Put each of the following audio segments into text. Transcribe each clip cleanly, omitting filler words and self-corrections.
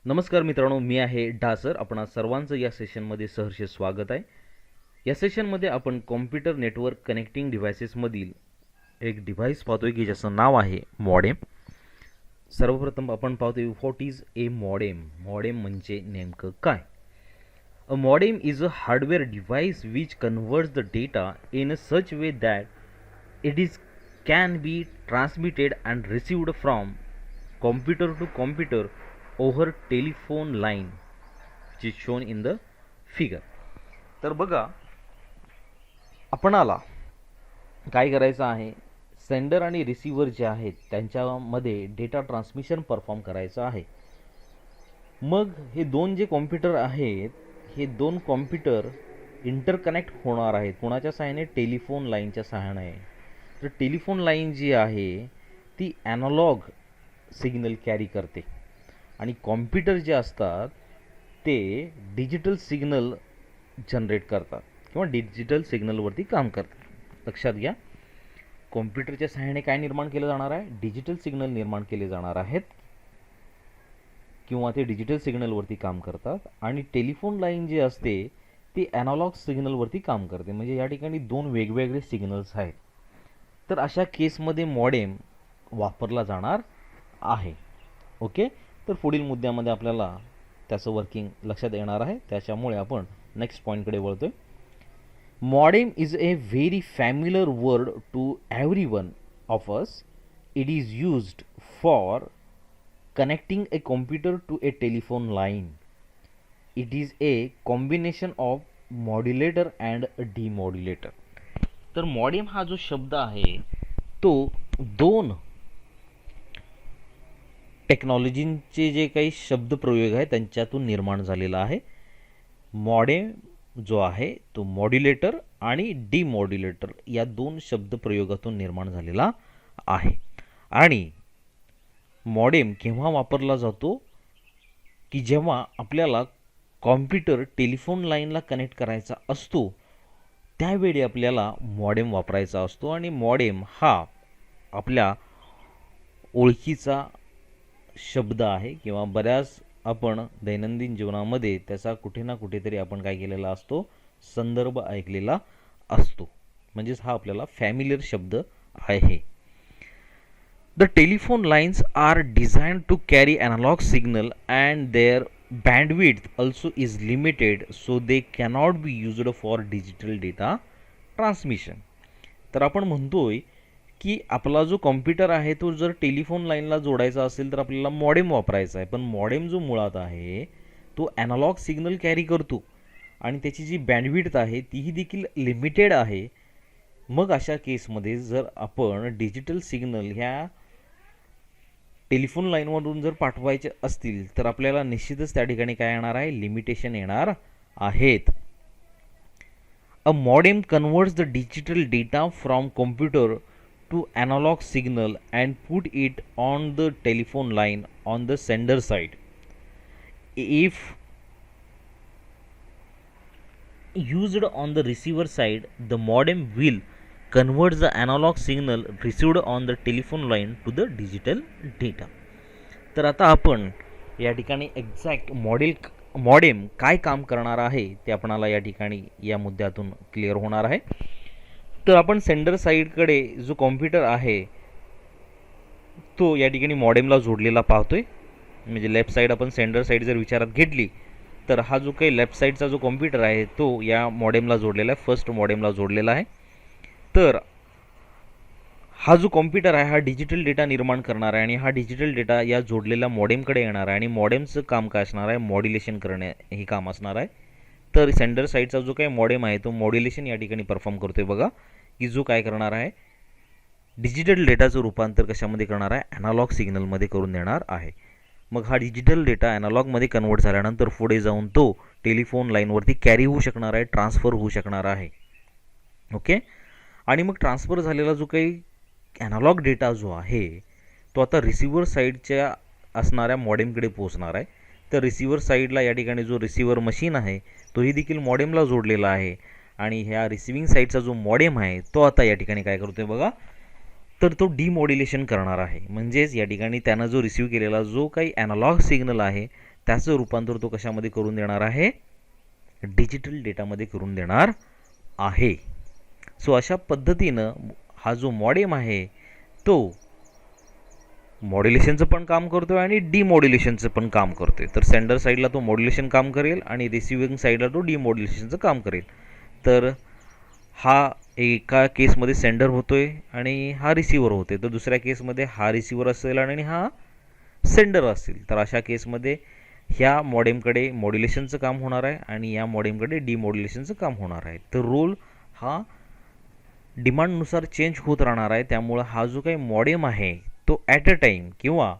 नमस्कार मित्रांनो, मी आहे डासर. आपणा सर्वांचं या सेशनमध्ये सहर्ष स्वागत आहे. या सेशनमध्ये आपण कॉम्प्युटर नेटवर्क कनेक्टिंग डिव्हायसेसमधील एक डिव्हाइस पाहतोय की ज्याचं नाव आहे मॉडेम. सर्वप्रथम आपण पाहतोय what is a modem. Modem म्हणजे नेमकं काय? A modem is a hardware device which converts the data in a such way that it is can be transmitted and received from computer to computer over telephone line which is shown in the figure. तर बघा, आपणाला काय करायचं आहे, sender आणि receiver जे आहेत त्यांच्यामध्ये डेटा ट्रान्समिशन परफॉर्म करायचं आहे. मग हे दोन जे कॉम्प्युटर आहेत, हे दोन कॉम्प्युटर इंटरकनेक्ट होणार आहेत. कोणाच्या सहाय्याने? टेलिफोन लाईनच्या सहाय्याने. तर टेलिफोन लाईन जी आहे ती ॲनालॉग सिग्नल कॅरी करते आणि कॉम्प्युटर जे असतात ते डिजिटल सिग्नल जनरेट करतात किंवा डिजिटल सिग्नलवरती काम करतात. लक्षात घ्या, कॉम्प्युटरच्या सहाय्याने काय निर्माण केलं जाणार आहे? डिजिटल सिग्नल निर्माण केले जाणार आहेत किंवा ते डिजिटल सिग्नलवरती काम करतात. आणि टेलिफोन लाईन जी असते ती ॲनालॉग सिग्नलवरती काम करते. म्हणजे या ठिकाणी दोन वेगवेगळे सिग्नल्स आहेत. तर अशा केसमध्ये मॉडेम वापरला जाणार आहे. ओके, तर पुढील मुद्द्यामध्ये आपल्याला त्याचं वर्किंग लक्षात येणार आहे. त्याच्यामुळे आपण नेक्स्ट पॉईंटकडे वळतोय. Modem is a very familiar word to every one of us. It is used for connecting a computer to a telephone line. It is a combination of modulator and a demodulator. तर modem हा जो शब्द आहे तो दोन टेक्नॉलॉजींचे जे काही शब्दप्रयोग आहे त्यांच्यातून निर्माण झालेला आहे. मॉडेम जो आहे तो मॉड्युलेटर आणि डीमॉड्युलेटर या दोन शब्दप्रयोगातून निर्माण झालेला आहे. आणि मॉडेम केव्हा वापरला जातो की जेव्हा आपल्याला कॉम्प्युटर टेलिफोन लाईनला कनेक्ट करायचा असतो त्यावेळी आपल्याला मॉडेम वापरायचा असतो. आणि मॉडेम हा आपल्या ओळखीचा शब्द आहे किंवा बऱ्याच आपण दैनंदिन जीवनामध्ये त्याचा कुठे ना कुठेतरी आपण काय केलेला असतो, संदर्भ ऐकलेला असतो. म्हणजेच हा आपल्याला फॅमिलियर शब्द आहे. The telephone lines are designed to carry analog signal and their bandwidth also is limited, so they cannot be used for digital data transmission. तर आपण म्हणतोय की आपला जो कॉम्प्युटर आहे तो जर टेलिफोन लाईनला जोडायचा असेल तर आपल्याला मॉडेम वापरायचा आहे. पण मॉडेम जो मुळात आहे तो ॲनालॉग सिग्नल कॅरी करतो आणि त्याची जी बँडविड्थ आहे तीही देखील लिमिटेड आहे. मग अशा केसमध्ये जर आपण डिजिटल सिग्नल ह्या टेलिफोन लाईनवरून जर पाठवायचे असतील तर आपल्याला निश्चितच त्या ठिकाणी काय येणार आहे? लिमिटेशन येणार आहेत. A modem converts the digital data from computer to analogue signal and put it on the telephone line on the sender side. If used on the receiver side, the modem will convert the analog signal received on the telephone line to the digital data. तर आता आपण या ठिकाणी exact modem काय काम करणार आहे ते आपणाला या ठिकाणी या मुद्द्यातून क्लिअर होणार आहे. तर आपण सेंडर साईडकडे जो कॉम्प्युटर आहे तो या ठिकाणी मॉडेमला जोडलेला पाहतोय. म्हणजे लेफ्ट साईड आपण सेंडर साईड जर विचारात घेतली तर हा जो काही लेफ्ट साईडचा जो कॉम्प्युटर आहे तो या मॉडेमला जोडलेला आहे, फर्स्ट मॉडेमला जोडलेला आहे. तर हा जो कॉम्प्युटर आहे हा डिजिटल डेटा निर्माण करणार आहे आणि हा डिजिटल डेटा या जोडलेल्या मॉडेमकडे येणार आहे आणि मॉडेमचं काम काय असणार आहे? मॉड्युलेशन करणे हे काम असणार आहे. तर सेंडर साईडचा जो काही मॉडेम आहे तो मॉड्युलेशन या ठिकाणी परफॉर्म करतोय. बघा की जो काय करणार आहे, डिजिटल डेटाचं रूपांतर कशामध्ये करणार आहे? ॲनालॉग सिग्नलमध्ये करून देणार आहे. मग हा डिजिटल डेटा ॲनालॉगमध्ये कन्वर्ट झाल्यानंतर पुढे जाऊन तो टेलिफोन लाईनवरती कॅरी होऊ शकणार आहे, ट्रान्सफर होऊ शकणार आहे. ओके, आणि मग ट्रान्सफर झालेला जो काही ॲनालॉग डेटा जो आहे तो आता रिसिव्हर साईडच्या असणाऱ्या मॉडेमकडे पोहोचणार आहे. तर रिसिव्हर साईडला या ठिकाणी जो रिसिव्हर मशीन आहे तोही देखील मॉडेमला जोडलेला आहे आणि ह्या रिसिव्हिंग साईडचा जो मॉडेम आहे तो आता या ठिकाणी काय करतोय बघा, तर तो डिमॉड्युलेशन करणार आहे. म्हणजेच या ठिकाणी त्यानं जो रिसीव्ह केलेला जो काही ॲनालॉग सिग्नल आहे त्याचं रूपांतर तो कशामध्ये करून देणार आहे, डिजिटल डेटामध्ये करून देणार आहे. सो अशा पद्धतीनं हा जो मॉडेम आहे तो मॉड्युलेशनचं पण काम करतोय आणि डिमॉड्युलेशनचं पण काम करतोय. तर सेंडर साईडला तो मॉड्युलेशन काम करेल आणि रिसिव्हिंग साईडला तो डिमॉड्युलेशनचं काम करेल. तर हा एका केसमध्ये सेंडर होतोय आणि हा रिसिव्हर होतोय, तर दुसऱ्या केसमध्ये हा रिसिव्हर असेल आणि हा सेंडर असेल. तर अशा केसमध्ये ह्या मॉडेमकडे मॉड्युलेशनचं काम होणार आहे आणि या मॉडेमकडे डिमॉड्युलेशनचं काम होणार आहे. तर रोल हा डिमांडनुसार चेंज होत राहणार आहे. त्यामुळं हा जो काही मॉडेम आहे तो ॲट अ टाईम किंवा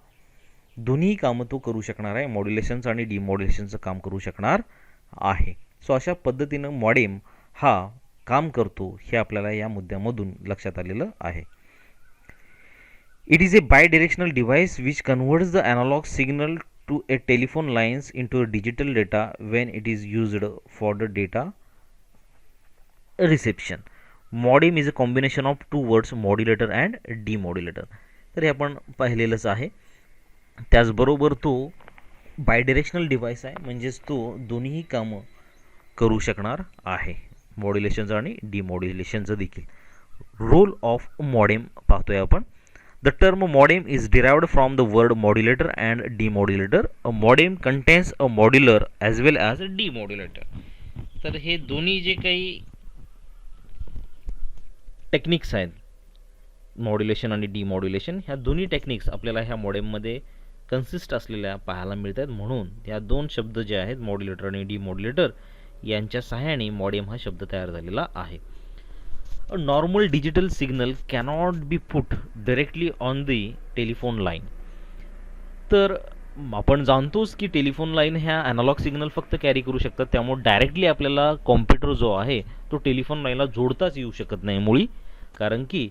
दोन्ही कामं तो करू शकणार आहे, मॉड्युलेशनचं आणि डिमॉड्युलेशनचं काम करू शकणार आहे. सो अशा पद्धतीनं मॉडेम हा काम करतो हे आपल्याला या मुद्द्यामधून लक्षात आलेलं आहे. It is a bidirectional device which converts the analog signal to a telephone lines into a digital data when it is used for the data reception. Modem is a combination of two words, modulator and demodulator. तर हे आपण पाहिलेलंच आहे. त्याचबरोबर तो बायडिरेक्शनल device आहे, म्हणजेच तो दोन्हीही कामं करू शकणार आहे, मॉड्युलेशनचं आणि डिमॉड्युलेशनचं देखील. रोल ऑफ मॉडेम पाहतोय आपण. The term modem is derived from the word modulator and demodulator. A modem contains a modular as well as a demodulator. तर हे दोन्ही जे काही टेक्निक्स आहेत, मॉड्युलेशन आणि डिमॉड्युलेशन, ह्या दोन्ही टेक्निक्स आपल्याला ह्या मॉडेममध्ये कन्सिस्ट असलेल्या पाहायला मिळत आहेत. म्हणून या दोन शब्द जे आहेत, मॉड्युलेटर आणि डिमॉड्युलेटर, यांच्या सहाय्याने मॉडेम हा शब्द तयार झालेला आहे. A normal digital signal cannot be put directly on the telephone line. तर आपण जाणतोच की टेलिफोन लाईन ह्या ॲनालॉग सिग्नल फक्त कॅरी करू शकतात. त्यामुळे डायरेक्टली आपल्याला कॉम्प्युटर जो आहे तो टेलिफोन लाईनला जोडताच येऊ शकत नाही मुळी, कारण की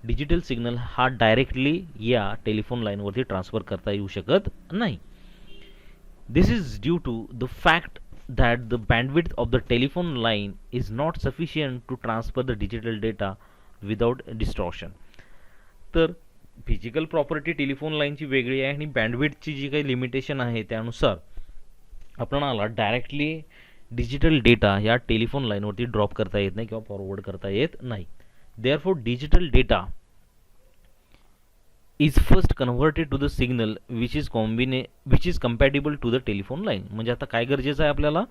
डिजिटल सिग्नल हा डायरेक्टली या टेलिफोन लाईनवरती ट्रान्सफर करता येऊ शकत नाही. This is due to the fact that the bandwidth of the telephone line is not sufficient to transfer the digital data without distortion. तर फिजिकल प्रॉपर्टी टेलिफोन लाईनची वेगळी आहे आणि बँडविड्थची जी काही लिमिटेशन आहे त्यानुसार आपणाला डायरेक्टली डिजिटल डेटा या टेलिफोन लाईनवरती ड्रॉप करता येत नाही किंवा फॉरवर्ड करता येत नाही. Therefore digital data is first converted to the signal which is compatible to the telephone line. म्हणजे आता काय गरजेचं आहे, आपल्याला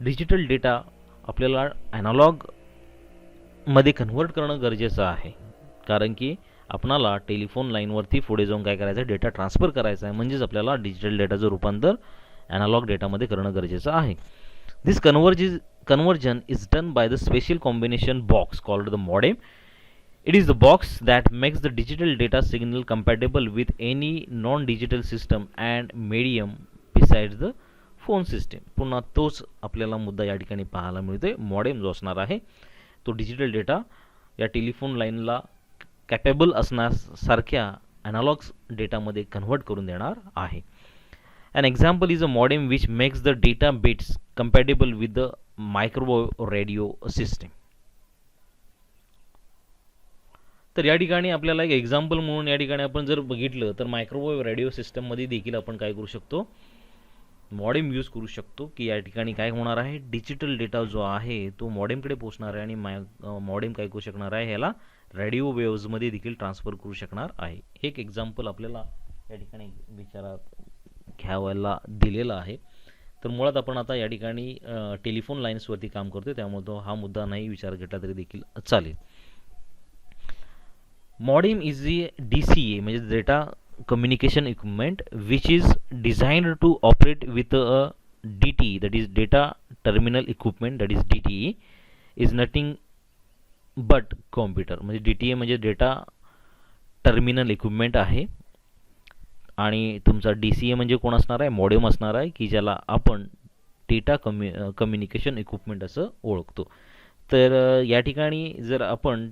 डिजिटल डेटा आपल्याला ॲनालॉग मध्ये कन्व्हर्ट करणं गरजेचं आहे, कारण की आपणाला टेलिफोन लाईनवरती पुढे जाऊन काय करायचं आहे, डेटा ट्रान्सफर करायचा आहे. म्हणजेच आपल्याला डिजिटल डेटाचं रूपांतर ॲनालॉग डेटामध्ये करणं गरजेचं आहे. दिस conversion is done by the special combination box called the modem. It is the box that makes the digital data signal compatible with any non-digital system and medium besides the phone system. पुन्हा तोच आपल्याला मुद्दा या ठिकाणी पाहायला मिळतोय. Modem जो असणार आहे तो डिजिटल डेटा या टेलिफोन लाईनला कॅपेबल असण्यासारख्या ॲनालॉग डेटामध्ये कन्व्हर्ट करून देणार आहे. An example is a modem which makes the data bits compatible with the microwave radio system. तर या ठिकाणी आपल्याला एक एक्झाम्पल म्हणून या ठिकाणी आपण जर बघितलं तर मायक्रोवेव्ह रेडिओ सिस्टममध्ये देखील आपण काय करू शकतो, मॉडेम यूज करू शकतो. की या ठिकाणी काय होणार आहे, डिजिटल डेटा जो आहे तो मॉडेमकडे पोहोचणार आहे आणि मॉडेम काय करू शकणार आहे, ह्याला रेडिओ वेव्हजमध्ये देखील ट्रान्सफर करू शकणार आहे. हे एक एक्झाम्पल आपल्याला या ठिकाणी विचारात घ्यायला दिलेला आहे. तर मुळात आपण आता या ठिकाणी टेलिफोन लाईन्सवरती काम करतो, त्यामुळे तो हा मुद्दा नाही विचार घेतला तरी देखील चालेल. Modem is a DCA, म्हणजे data communication equipment which is designed to operate with a DTE, that is data terminal equipment, that is DTE is nothing but computer. म्हणजे DTE म्हणजे डेटा टर्मिनल इक्विपमेंट आहे आणि तुमचा DCA म्हणजे कोण असणार आहे, मॉडेम असणार आहे, की ज्याला आपण डेटा कम्युनिकेशन इक्विपमेंट असं ओळखतो. तर या ठिकाणी जर आपण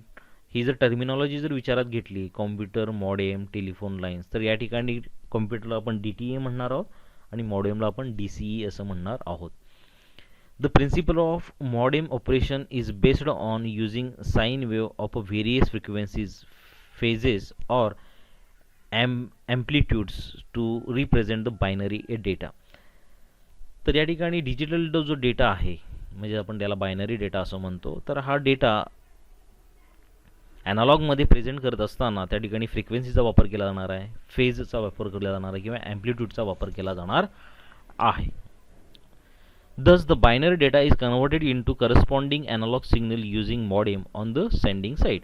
ही जर टर्मिनॉलॉजी जर विचारात घेतली, कॉम्प्युटर, मॉडेम, टेलिफोन लाईन्स, तर या ठिकाणी कॉम्प्युटरला आपण DTE म्हणणार आहोत आणि मॉडेमला आपण DCE असं म्हणणार आहोत. The principle of modem operation is based on using sine wave of various frequencies, phases और amplitudes to represent the binary data. तर या ठिकाणी डिजिटल जो डेटा आहे, म्हणजे आपण त्याला बायनरी डेटा असं म्हणतो, तर हा डेटा ॲनालॉगमध्ये प्रेझेंट करत असताना त्या ठिकाणी फ्रिक्वेन्सीचा वापर केला जाणार आहे, फेजचा वापर केला जाणार आहे किंवा ॲम्प्लिट्यूडचा वापर केला जाणार आहे. Thus, the binary data is converted into corresponding analog signal using modem on the sending side.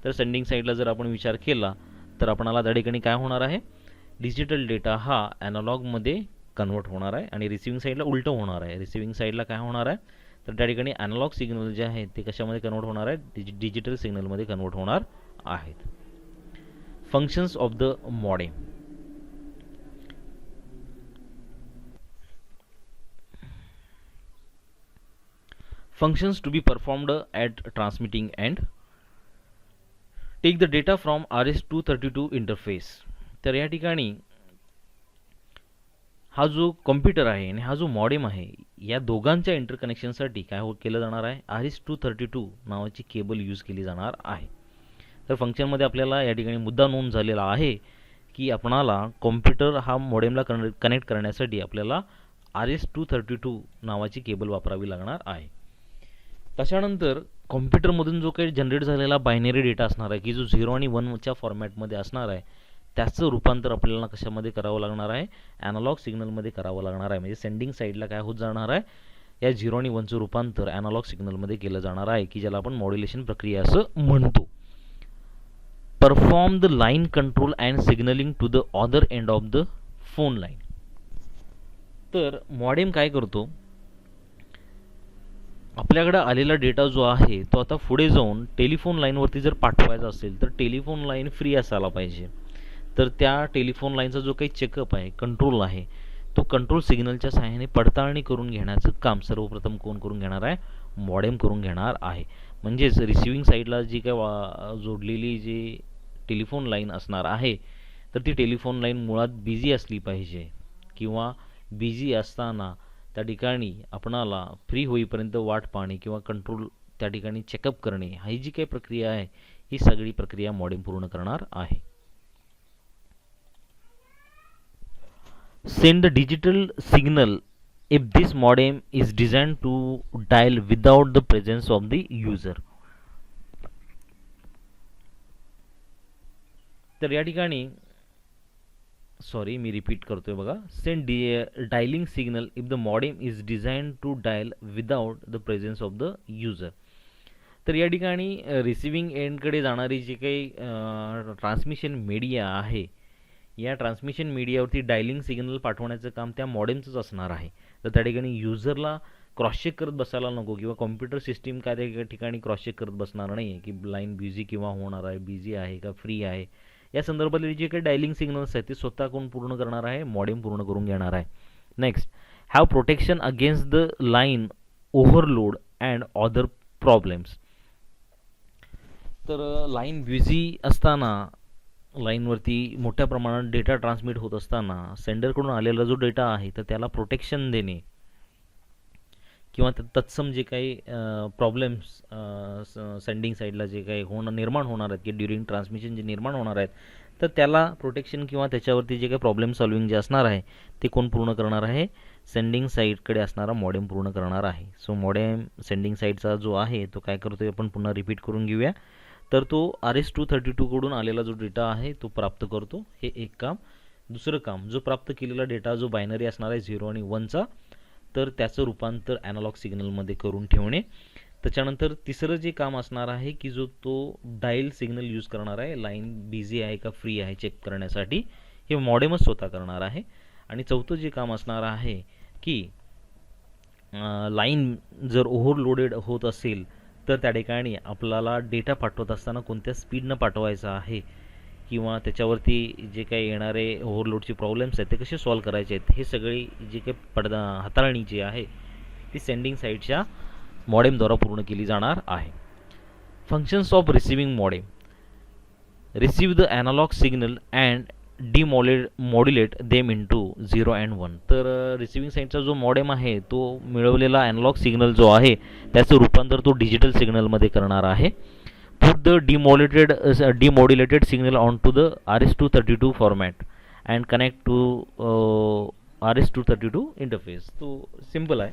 तर सेंडिंग साईडला जर आपण विचार केला तर आपणाला त्या ठिकाणी काय होणार आहे, डिजिटल डेटा हा ॲनालॉगमध्ये कन्वर्ट होणार आहे आणि रिसिविंग साईडला उलटं होणार आहे. रिसिविंग साईडला काय होणार आहे, तर त्या ठिकाणी ॲनालॉग सिग्नल जे आहे ते कशामध्ये कन्वर्ट होणार आहे, डिजिटल सिग्नलमध्ये कन्वर्ट होणार आहेत. Functions of the modem. Functions to be performed at transmitting end. Take the data from RS-232 interface. तर या ठिकाणी हा जो कॉम्प्युटर आहे आणि हा जो मॉडेम आहे या दोघांच्या इंटरकनेक्शनसाठी काय केलं जाणार आहे, RS-232 नावाची केबल यूज केली जाणार आहे. तर फंक्शनमध्ये आपल्याला या ठिकाणी मुद्दा नोंद झालेला आहे की आपणाला कॉम्प्युटर हा मॉडेमला कनेक्ट करण्यासाठी आपल्याला RS-232 नावाची केबल वापरावी लागणार आहे. त्याच्यानंतर कॉम्प्युटरमधून जो काही जनरेट झालेला बायनरी डेटा असणार आहे की जो 0 आणि 1च्या फॉर्मॅटमध्ये असणार आहे, त्याचं रूपांतर आपल्याला कशामध्ये करावं लागणार आहे, ॲनालॉग सिग्नलमध्ये करावं लागणार आहे. म्हणजे सेंडिंग साईडला काय होत जाणार आहे, या 0 आणि 1चं रूपांतर ॲनालॉग सिग्नलमध्ये केलं जाणार आहे की ज्याला आपण मॉड्युलेशन प्रक्रिया असं म्हणतो. Perform the line control and signalling to the other end of the phone line. तर मॉडेम काय करतो, आपल्याकडे आलेला डेटा जो आहे तो आता पुढे जाऊन टेलिफोन लाईनवरती जर पाठवायचा असेल तर टेलिफोन लाईन फ्री असायला पाहिजे. तर त्या टेलिफोन लाईनचा जो काही चेकअप आहे, कंट्रोल आहे, तो कंट्रोल सिग्नलच्या सहाय्याने पडताळणी करून घेण्याचं काम सर्वप्रथम कोण करून घेणार आहे, मॉडेम करून घेणार आहे. म्हणजेच रिसिविंग साईडला जी काय जोडलेली जी टेलिफोन लाईन असणार आहे तर ती टेलिफोन लाईन मुळात बिझी असली पाहिजे किंवा बिझी असताना त्या ठिकाणी आपणाला फ्री होईपर्यंत वाट पाहणे किंवा कंट्रोल त्या ठिकाणी चेकअप करणे, ही जी काही प्रक्रिया आहे ही सगळी प्रक्रिया मॉडेम पूर्ण करणार आहे. Send the digital signal if this modem is design to dial without the presence of the user. तर या ठिकाणी सॉरी मी रिपीट करतोय बघा, send dialling signal if the modem is design to dial without the presence of the user. तर या ठिकाणी receiving एंडकडे जाणारी जी काही ट्रान्समिशन मीडिया आहे, या ट्रान्समिशन मीडियावरती डायलिंग सिग्नल पाठवण्याचं काम त्या मॉडेमचंच असणार आहे. तर त्या ठिकाणी युजरला क्रॉस चेक करत बसायला नको किंवा कॉम्प्युटर सिस्टीम काय त्या ठिकाणी क्रॉस चेक करत बसणार नाही आहे की लाईन बिझी किंवा होणार आहे, बिझी आहे का फ्री आहे. या संदर्भातले जे काही डायलिंग सिग्नल्स आहेत ते स्वतः कोण पूर्ण करणार आहे, मॉडेम पूर्ण करून घेणार आहे. Next, have protection against the line overload and other problems. तर लाईन बिझी असताना, लाईनवरती मोठ्या प्रमाणात डेटा ट्रान्समिट होत असताना सेंडरकडून आलेला जो डेटा आहे तर त्याला प्रोटेक्शन देणे किंवा तत्सम जे काही प्रॉब्लेम्स सेंडिंग साईडला जे काही निर्माण होणार आहेत की ड्युरिंग ट्रान्समिशन जे निर्माण होणार आहेत तर त्याला प्रोटेक्शन किंवा त्याच्यावरती जे काही प्रॉब्लेम सॉल्विंग जे असणार आहे ते कोण पूर्ण करणार आहे, सेंडिंग साईडकडे असणारा मॉडेम पूर्ण करणार आहे. सो मॉडेम सेंडिंग साईडचा जो आहे तो काय करतोय आपण पुन्हा रिपीट करून घेऊया. तर तो RS-232 कडून आलेला जो डेटा आहे तो प्राप्त करतो, हे एक काम. दुसरं काम, जो प्राप्त केलेला डेटा जो बायनरी असणार आहे 0 आणि 1चा, तर त्याचं रूपांतर ॲनालॉग सिग्नलमध्ये करून ठेवणे. त्याच्यानंतर तिसरं जे काम असणार आहे की जो तो डायल सिग्नल यूज करणार आहे, लाईन बिझी आहे का फ्री आहे चेक करण्यासाठी, हे मॉडेमच स्वतः करणार आहे. आणि चौथं जे काम असणार आहे की लाईन जर ओव्हरलोडेड होत असेल तर त्या ठिकाणी आपल्याला डेटा पाठवत असताना कोणत्या स्पीडनं पाठवायचा आहे किंवा त्याच्यावरती जे काही येणारे ओव्हरलोडचे प्रॉब्लेम्स आहेत ते कसे सॉल्व करायचे आहेत, हे सगळी जी काही हाताळणी जी आहे ती सेंडिंग साईडच्या मॉडेमद्वारा पूर्ण केली जाणार आहे. Functions of receiving modem. Receive the analogue signal and demodulate them into 0 and 1. तर रिसिविंग साईडचा जो मॉडेम आहे तो मिळवलेला ॲनालॉग सिग्नल जो आहे त्याचं रूपांतर तो डिजिटल सिग्नलमध्ये करणार आहे. Put the demodulated signal onto the RS-232 format and connect to RS-232 interface. तो सिम्पल आहे.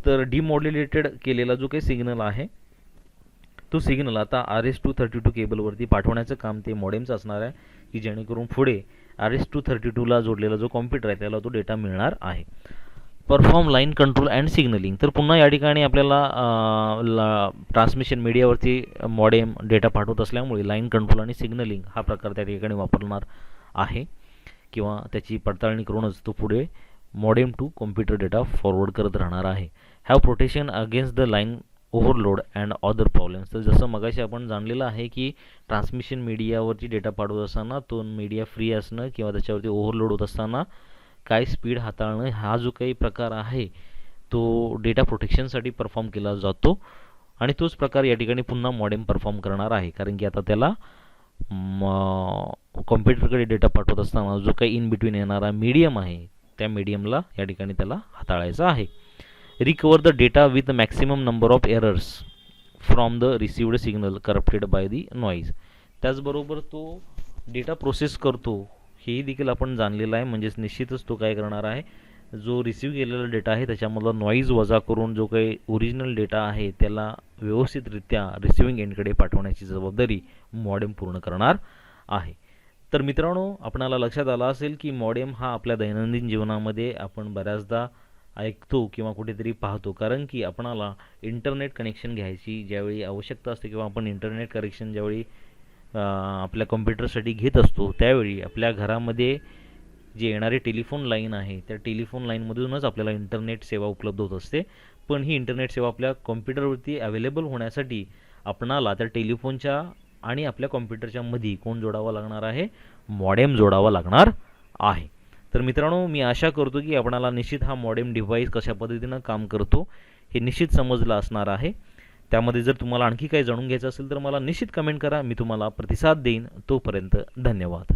तर डिमॉड्युलेटेड केलेला जो काही सिग्नल आहे तो सिग्नल आता RS-232 केबलवरती पाठवण्याचं काम ते मॉडेमचं असणार आहे, की जेणेकरून पुढे RS-232ला जोडलेला जो कॉम्प्युटर आहे त्याला तो डेटा मिळणार आहे. Perform line control and signalling. तर पुन्हा या ठिकाणी आपल्याला ट्रान्समिशन मीडियावरती मॉडेम डेटा पाठवत असल्यामुळे लाईन कंट्रोल आणि सिग्नलिंग हा प्रकार त्या ठिकाणी वापरणार आहे, किंवा त्याची पडताळणी करूनच तो पुढे modem to computer data forward करत राहणार आहे. Have protection against the line overload and other problems. तर जसं मगाशी आपण जाणलेलं आहे की ट्रान्समिशन मीडियावरती डेटा पाठवत असताना तो मीडिया फ्री असणं किंवा त्याच्यावरती ओव्हरलोड होत असताना काय स्पीड हाताळणं हा जो काही प्रकार आहे तो डेटा प्रोटेक्शनसाठी परफॉर्म केला जातो, आणि तोच प्रकार या ठिकाणी पुन्हा मॉडेम परफॉर्म करणार आहे, कारण की आता त्याला कॉम्प्युटरकडे डेटा पाठवत असताना जो काही इन बिटवीन येणारा मीडियम आहे त्या मीडियमला या ठिकाणी त्याला हाताळायचा आहे. Recover the data with maximum number of errors from the received signal corrupted by the noise. त्याचबरोबर तो डेटा प्रोसेस करतो हेही देखील आपण जाणलेलं आहे. म्हणजेच निश्चितच तो काय करणार आहे, जो रिसीव्ह केलेला डेटा आहे त्याच्यामधला नॉईज वजा करून जो काही ओरिजिनल डेटा आहे त्याला व्यवस्थितरित्या रिसिव्हिंग एंडकडे पाठवण्याची जबाबदारी मॉडेम पूर्ण करणार आहे. तर मित्रांनो, आपणाला लक्षात आलं असेल की मॉडेम हा आपल्या दैनंदिन जीवनामध्ये आपण बऱ्याचदा ऐकतो किंवा कुठेतरी पाहतो, कारण की आपणाला इंटरनेट कनेक्शन घ्यायची ज्यावेळी आवश्यकता असते किंवा आपण इंटरनेट कनेक्शन ज्यावेळी आपल्या कॉम्प्युटरसाठी घेत असतो त्यावेळी आपल्या घरामध्ये जे येणारी टेलिफोन लाईन आहे त्या टेलिफोन लाईनमधूनच आपल्याला इंटरनेट सेवा उपलब्ध होत असते. पण ही इंटरनेट सेवा आपल्या कॉम्प्युटरवरती अवेलेबल होण्यासाठी आपणाला त्या टेलिफोनच्या आणि आपल्या कॉम्प्युटरच्या मध्ये कोण जोडावा लागणार आहे, मॉडेम जोडावा लागणार आहे. तर मित्रांनो, मी आशा करतो की आपणाला निश्चित हा मॉडेम डिव्हाइस कशा पद्धतीनं काम करतो हे निश्चित समजलं असणार आहे. त्यामध्ये जर तुम्हाला आणखी काही जाणून घ्यायचं असेल तर मला निश्चित कमेंट करा, मी तुम्हाला प्रतिसाद देईन. तोपर्यंत धन्यवाद.